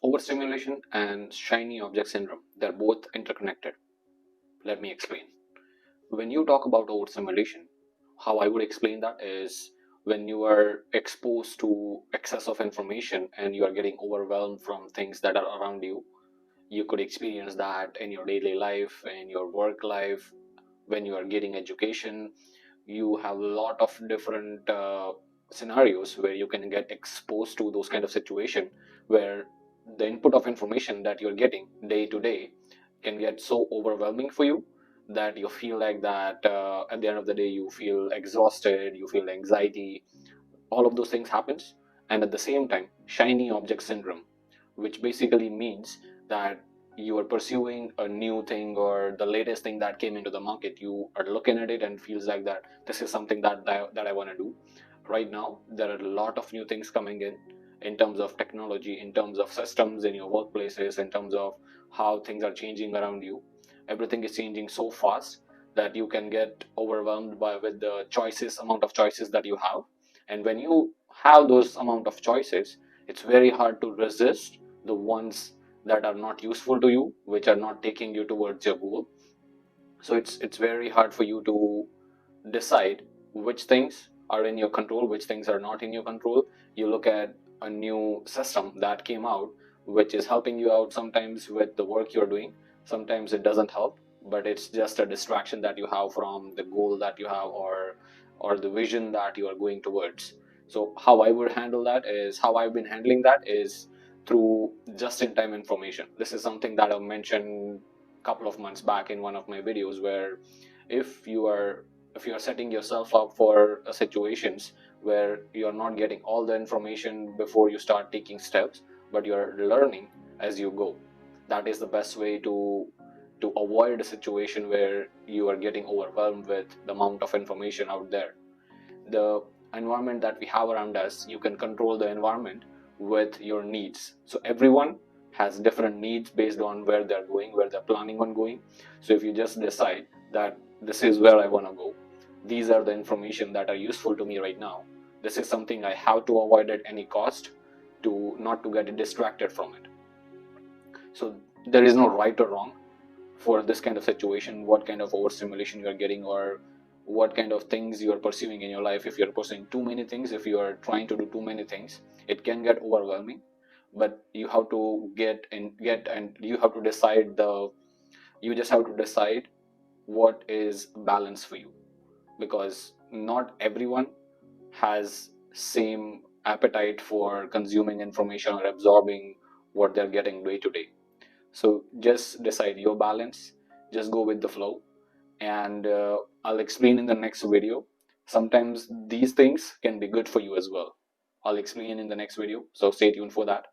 Overstimulation and shiny object syndrome, they're both interconnected. Let me explain. When you talk about overstimulation, how I would explain that is when you are exposed to excess of information and you are getting overwhelmed from things that are around you. You could experience that in your daily life, in your work life, when you are getting education. You have a lot of different scenarios where you can get exposed to those kind of situation where the input of information that you're getting day to day can get so overwhelming for you that you feel like that at the end of the day you feel exhausted, you feel anxiety. All of those things happens. And at the same time, shiny object syndrome, which basically means that you are pursuing a new thing or the latest thing that came into the market. You are looking at it and feels like that this is something that I want to do right now. There are a lot of new things coming in terms of technology, in terms of systems in your workplaces, in terms of how things are changing around you. Everything is changing so fast that you can get overwhelmed by with the choices amount of choices that you have. And when you have those amount of choices, it's very hard to resist the ones that are not useful to you, which are not taking you towards your goal. So it's very hard for you to decide which things are in your control, which things are not in your control. You look at a new system that came out, which is helping you out sometimes with the work you're doing. Sometimes it doesn't help, but it's just a distraction that you have from the goal that you have, or the vision that you are going towards. So how I would handle that is, how I've been handling that is through just in time information. This is something that I mentioned a couple of months back in one of my videos, where if you are if you are setting yourself up for situations where you're not getting all the information before you start taking steps, but you're learning as you go, that is the best way to avoid a situation where you are getting overwhelmed with the amount of information out there. The environment that we have around us, you can control the environment with your needs. So everyone has different needs based on where they're going, where they're planning on going. So if you just decide that this is where I want to go, these are the information that are useful to me right now, this is something I have to avoid at any cost, to not to get distracted from it. So there is no right or wrong for this kind of situation, what kind of overstimulation you are getting, or what kind of things you are pursuing in your life. If you're pursuing too many things, if you are trying to do too many things, it can get overwhelming. But you have to get and you have to decide the you just have to decide what is balance for you, because not everyone has same appetite for consuming information or absorbing what they're getting day to day. So just decide your balance, just go with the flow. And I'll explain in the next video. Sometimes these things can be good for you as well. I'll explain in the next video, so stay tuned for that.